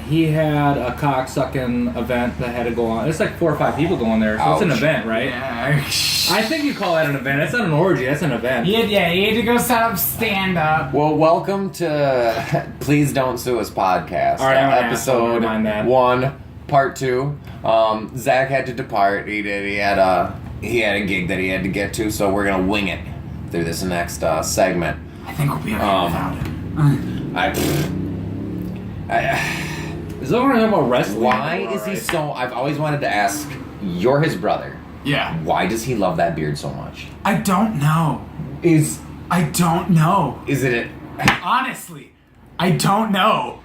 He had a cock-sucking event that had to go on. It's like 4 or 5 people going there, so Ouch. It's an event, right? Yeah. I think you call that an event. It's not an orgy, that's an event. He had to go set up stand-up. Well, welcome to Please Don't Sue Us podcast. All right, episode 1, part 2. Zach had to depart. He had a gig that he had to get to, so we're gonna wing it through this next segment. I think we'll be okay without it. Is that what we're talking about wrestling? Why is he so... I've always wanted to ask, you're his brother. Yeah. Why does he love that beard so much? I don't know. I don't know. Is it... Honestly, I don't know.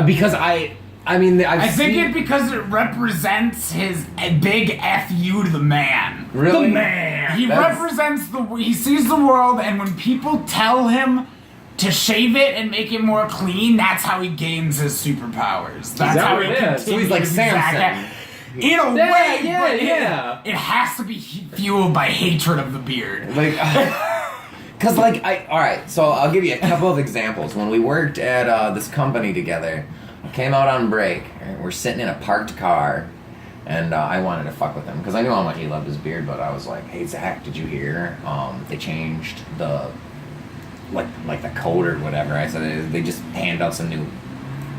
Because I think it's because it represents his big F you to the man. Really? The man! He sees the world, and when people tell him to shave it and make it more clean, that's how he gains his superpowers. That's how he continues. So he's like Samson. In a way, yeah. It has to be fueled by hatred of the beard. Alright, so I'll give you a couple of examples. When we worked at this company together, I came out on break, and we're sitting in a parked car, and I wanted to fuck with him, because I knew how much he loved his beard, but I was like, hey Zach, did you hear? They changed the like the code or whatever. I said they just hand out some new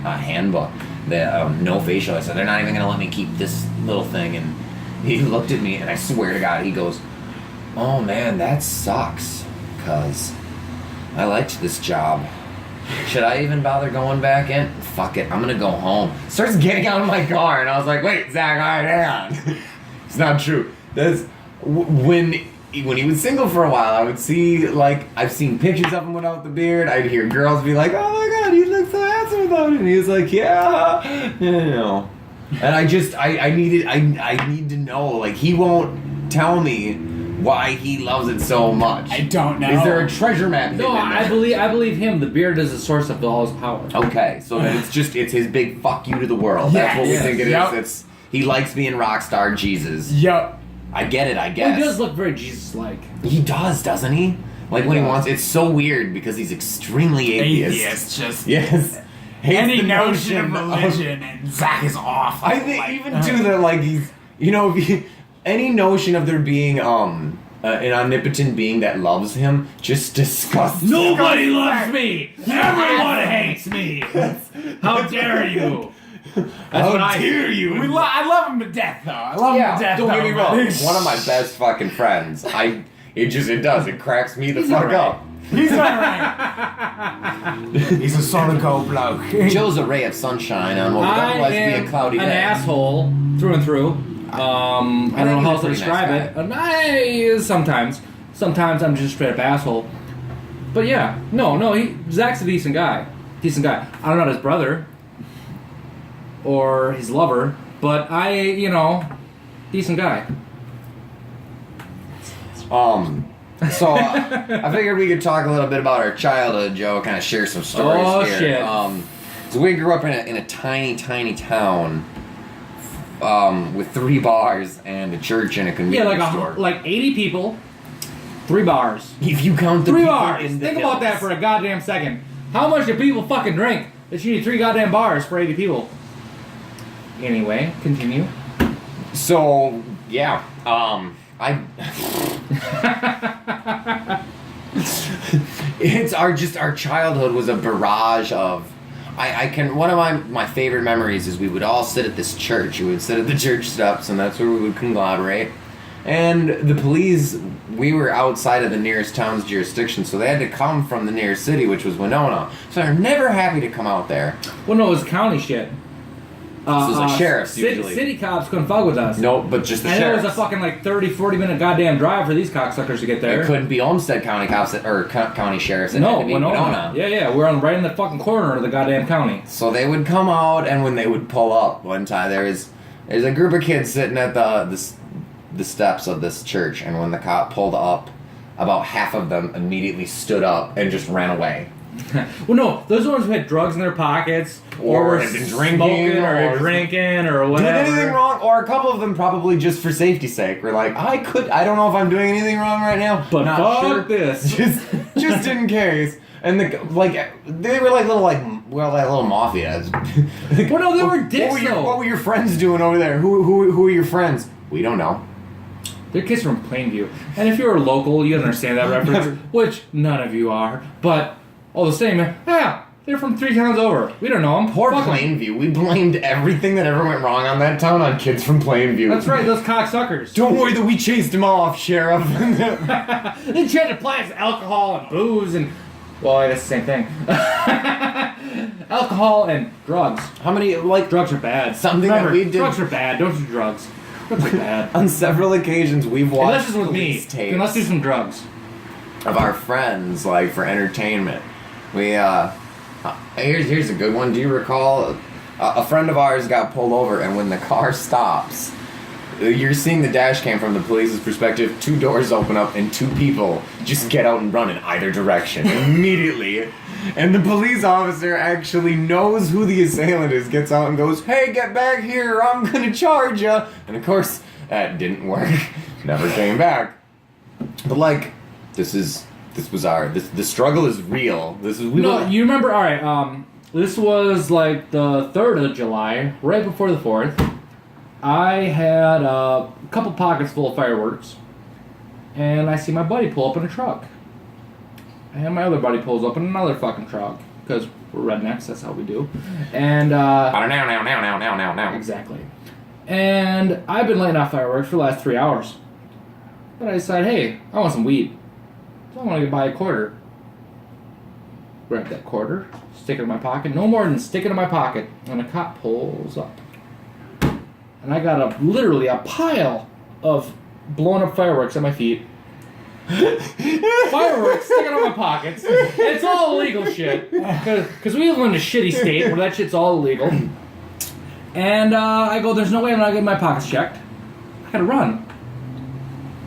handbook. The no facial. I said they're not even gonna let me keep this little thing. And he looked at me, and I swear to God, he goes, "Oh man, that sucks. Cause I liked this job. Should I even bother going back in? Fuck it, I'm gonna go home." Starts getting out of my car, and I was like, "Wait, Zach, all right, hang on." It's not true. That's when he was single for a while, I would see, I've seen pictures of him without the beard. I'd hear girls be like, "Oh my God, he looks so handsome without it." And he was like, "Yeah, you know." And I need to know. He won't tell me why he loves it so much. I don't know. Is there a treasure map? No, I believe him. The beard is the source of all his power. Okay, so then it's his big fuck you to the world. That's what we think it is. He likes being rock star Jesus. Yep. I get it, I guess. Well, he does look very Jesus-like. He does, doesn't he? When he wants... It's so weird because he's extremely atheist. Just... Yes. Any notion of religion, and Zach is off. I think even to the, he's... any notion of there being, an omnipotent being that loves him just disgusts Nobody loves me! Everyone hates me! How dare you! How dare you! I love him to death, though. I love him to death. Don't get me wrong. One of my best fucking friends. It cracks me the fuck up. He's alright. He's a solid gold bloke. Joe's a ray of sunshine on what would otherwise be a cloudy day. An asshole through and through. I don't know how else to describe it. Sometimes I'm just a straight up asshole. But yeah, Zach's a decent guy. I'm not his brother or his lover, but decent guy. So I figured we could talk a little bit about our childhood, Joe. Kind of share some stories here. Shit. So we grew up in a tiny town. With 3 bars and a church and a convenience store. Like 80 people, 3 bars. If you count the 3 people bars. in the Think hills. about that for a goddamn second. How much do people fucking drink that you need 3 goddamn bars for 80 people? Anyway, continue. So, yeah, it's our childhood was a barrage of... one of my favorite memories is we would all sit at this church. We would sit at the church steps, and that's where we would conglomerate. And the police, we were outside of the nearest town's jurisdiction, so they had to come from the nearest city, which was Winona. So they're never happy to come out there. Well, no, it was county shit. This was like sheriffs, usually. City cops couldn't fuck with us. No, but just the sheriffs. And it was a fucking 30, 40 minute goddamn drive for these cocksuckers to get there. It couldn't be Olmsted County cops or county sheriffs. No, Winona. Yeah, we're right in the fucking corner of the goddamn county. So they would come out, and when they would pull up one time, there's a group of kids sitting at the steps of this church, and when the cop pulled up, about half of them immediately stood up and just ran away. Well, no, those are the ones who had drugs in their pockets, or were drinking, or drinking, or whatever. Doing anything wrong, or a couple of them probably just for safety's sake were like, I don't know if I'm doing anything wrong right now, but not fuck sure. this, just in case. And they were like little Well, that little mafia. Well, no, they were dicks, though. What were your friends doing over there? Who are your friends? We don't know. They're kids from Plainview. And if you're a local, you understand that reference, which none of you are. But all the same, yeah, they're from 3 towns over. We don't know them. Poor Plainview. We blamed everything that ever went wrong on that town on kids from Plainview. That's right, those cocksuckers. Don't worry that we chased them off, Sheriff. They tried to apply us alcohol and booze and... Well, I guess the same thing. Alcohol and drugs. How many, Drugs are bad. Something Remember, that we did... drugs are bad. Don't do drugs. Drugs are bad. On several occasions, we've watched Unless it's with me. tapes Let's do some drugs. of our friends, for entertainment. We, here's a good one. Do you recall a friend of ours got pulled over, and when the car stops, you're seeing the dash cam from the police's perspective. 2 doors open up, and 2 people just get out and run in either direction immediately. And the police officer actually knows who the assailant is, gets out and goes, "Hey, get back here, or I'm gonna charge ya." And of course, that didn't work. Never came back. But the struggle is real. You remember, alright, this was the 3rd of July, right before the 4th. I had a couple pockets full of fireworks, and I see my buddy pull up in a truck. And my other buddy pulls up in another fucking truck, because we're rednecks, that's how we do. And, now. Exactly. And I've been lighting off fireworks for the last 3 hours. But I decided, hey, I want some weed. So I want to buy a quarter. Grab that quarter, stick it in my pocket, no more than stick it in my pocket, and a cop pulls up. And I got literally a pile of blown up fireworks at my feet. Fireworks sticking on my pockets. It's all illegal shit. Because we live in a shitty state where that shit's all illegal. And I go, there's no way I'm not getting my pockets checked. I gotta run.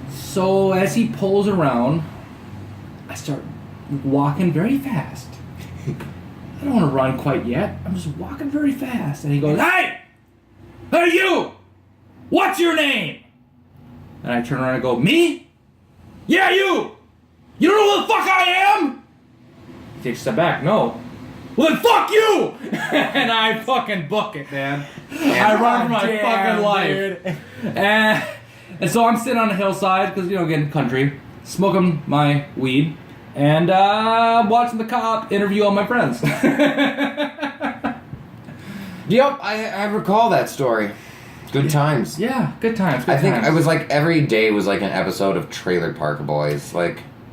So as he pulls around, I start walking very fast. I don't want to run quite yet. I'm just walking very fast. And he goes, "Hey! Hey, you! What's your name?" And I turn around and go, "Me? Yeah, you! You don't know who the fuck I am?" He takes a step back. "No." "Well, then fuck you!" And I fucking book it, man. I run for my fucking life. And so I'm sitting on a hillside, because, again, country, smoking my weed, and watching the cop interview all my friends. Yep, I recall that story. Good times. Yeah, good times. I think it was every day was an episode of Trailer Park Boys.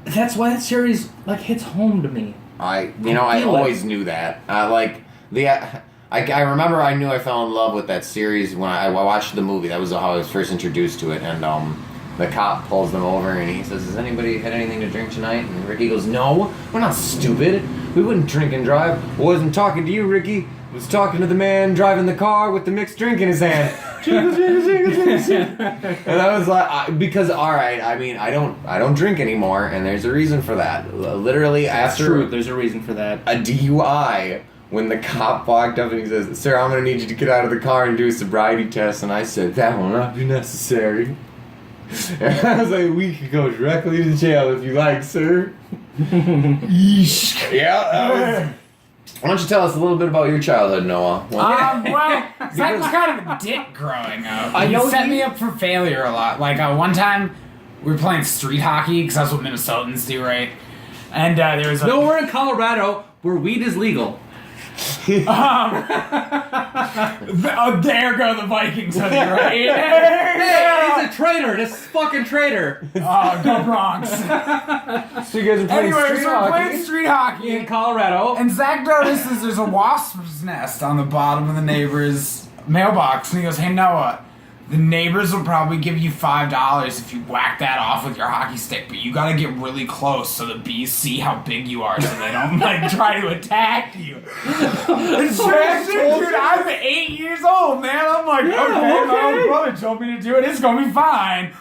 That's why that series hits home to me. I always knew that. I remember I knew I fell in love with that series when I watched the movie. That was how I was first introduced to it. And the cop pulls them over and he says, "Has anybody had anything to drink tonight?" And Ricky goes, "No, we're not stupid. We wouldn't drink and drive." "I wasn't talking to you, Ricky. I was talking to the man driving the car with the mixed drink in his hand." Jingle, jingle, jingle, jingle, jingle. And I was because alright, I don't drink anymore, and there's a reason for that. Literally, That's after true. There's a reason for that. a DUI, when the cop walked up and he says, "Sir, I'm gonna need you to get out of the car and do a sobriety test," and I said, "That will not be necessary." And I was like, "We could go directly to jail if you like, sir." Yeesh. Yeah, that was... Why don't you tell us a little bit about your childhood, Noah? Zach was kind of a dick growing up. I know He set me up for failure a lot. One time, we were playing street hockey, because that's what Minnesotans do, right? And there was No, we're in Colorado, where weed is legal. there go the Vikings hoodie, right? Hey, he's a traitor. This fucking traitor. Go Bronx. So you guys are playing Anyway, street so we're hockey? playing street hockey In Colorado. and Zach notices there's a wasp's nest on the bottom of the neighbor's mailbox, and he goes, "Hey, Noah, the neighbors will probably give you $5 if you whack that off with your hockey stick, but you gotta get really close so the bees see how big you are, so they don't try to attack you." It's tragic, dude. I'm 8 years old, man. I'm like, okay, my old brother told me to do it. It's gonna be fine.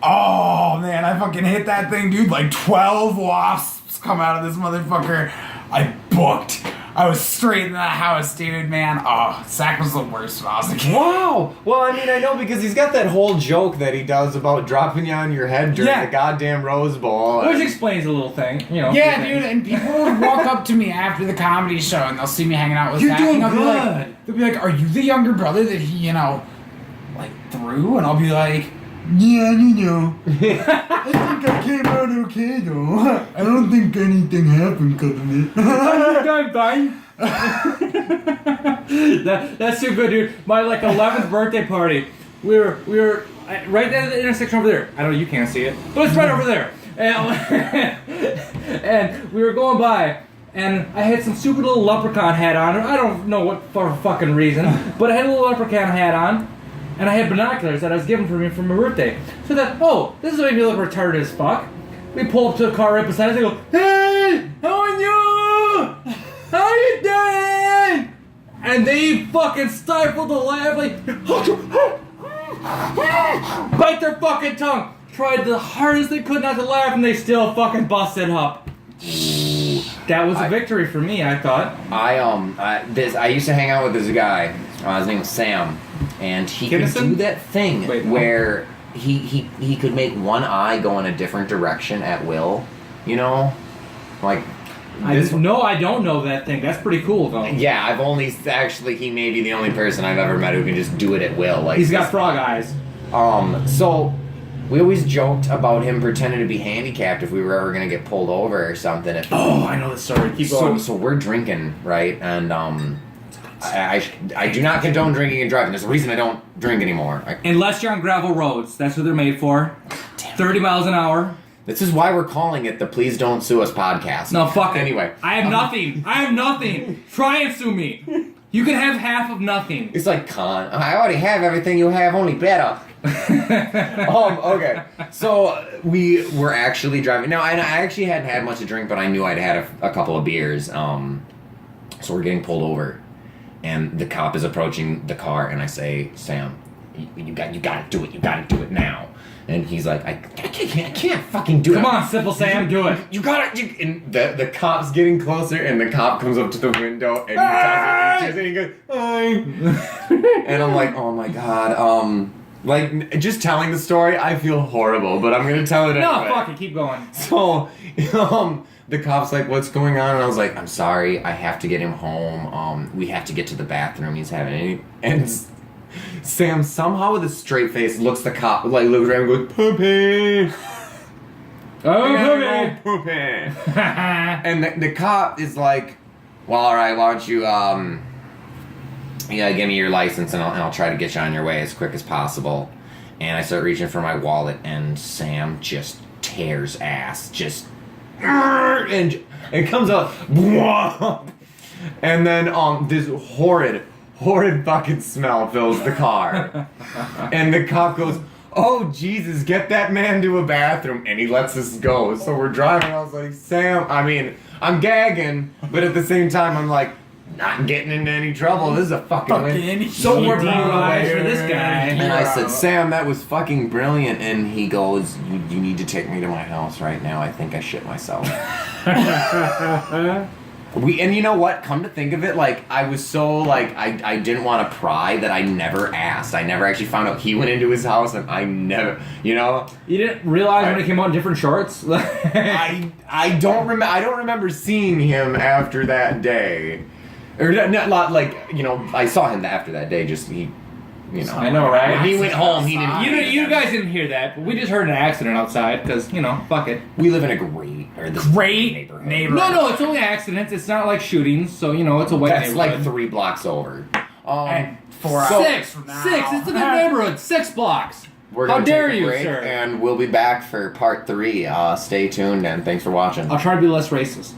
Oh man, I fucking hit that thing, dude. 12 wasps come out of this motherfucker. I booked. I was straight in the house, dude, man. Oh, Zack was the worst when I was a kid. Wow. Well, I mean, I know because he's got that whole joke that he does about dropping you on your head during the goddamn Rose Bowl. Which explains a little thing, you know. Yeah, dude, and people would walk up to me after the comedy show and they'll see me hanging out with Zack. You're doing and good. They'll be like, are you the younger brother that he, like, threw? And I'll be like, yeah, I think I came out okay, though. I don't think anything happened because of it. That's too good, dude. My 11th birthday party, we were right at the intersection over there. I know you can't see it, but it's right over there. And we were going by, and I had some stupid little leprechaun hat on. I don't know what for fucking reason, but I had a little leprechaun hat on. And I had binoculars that I was given for me for my birthday. So that, this is making me look retarded as fuck. We pull up to a car right beside us and go, hey, how are you? How are you doing? And they fucking stifled the laugh, like, bite their fucking tongue. Tried the hardest they could not to laugh, and they still fucking busted up. That was a victory for me, I thought. I used to hang out with this guy. His name was Sam, and he could do that thing where he could make one eye go in a different direction at will. You know, like. I don't know that thing. That's pretty cool, though. Yeah, I've only he may be the only person I've ever met who can just do it at will. Like he's got frog eyes. So. We always joked about him pretending to be handicapped if we were ever going to get pulled over or something. I know the story. Keep going. So we're drinking, right? And I do not condone drinking and driving. There's a reason I don't drink anymore. Unless you're on gravel roads. That's what they're made for. 30 miles an hour. This is why we're calling it the Please Don't Sue Us podcast. No, fuck it. Anyway. I have nothing. Try and sue me. You can have half of nothing. It's like, con. I already have everything you have, only better. Okay. So we were actually driving. Now, I actually hadn't had much to drink, but I knew I'd had a couple of beers. So we're getting pulled over, and the cop is approaching the car, and I say, Sam, you got to do it. You got to do it now. And he's like, I can't fucking do it. Come on, Simple Sam, do it. You got it. And the cop's getting closer, and the cop comes up to the window, and he goes, hi. And I'm like, oh my god. Like, just telling the story, I feel horrible, but I'm gonna tell it anyway. No, fuck it, keep going. So, the cop's like, what's going on? And I was like, I'm sorry, I have to get him home. We have to get to the bathroom. He's having any. And Sam, somehow with a straight face, looks the cop, like, looks around and goes, poopy! Oh, poopy! And the cop is like, well, alright, why don't you, give me your license and I'll try to get you on your way as quick as possible. And I start reaching for my wallet, and Sam just tears ass. Just, and it comes out, and then this horrid fucking smell fills the car. And the cop goes, oh, Jesus, get that man to a bathroom. And he lets us go. So we're driving. I was like, Sam, I mean, I'm gagging, but at the same time, I'm like, not getting into any trouble. This is a fucking win. So we're DUIs for this guy. And I said, Sam, that was fucking brilliant. And he goes, you need to take me to my house right now. I think I shit myself. And you know what? Come to think of it, like, I was so, like, I didn't want to pry that I never asked. I never actually found out he went into his house, and I never, you know? You didn't realize when he came out in different shorts? I don't remember seeing him after that day. Or, not like, you know, I saw him after that day, just, he, you know. I know, right? When he went home, he didn't. You guys didn't hear that, but we just heard an accident outside, because, you know, fuck it. We live in a great neighborhood. No, it's only accidents. It's not like shootings, so, you know, it's a white That's neighborhood. like 3 blocks over. And 4 hours from now. Six. It's a good neighborhood. 6 blocks. We're How gonna dare take a you, break, sir? and we'll be back for part 3. Stay tuned, and thanks for watching. I'll try to be less racist.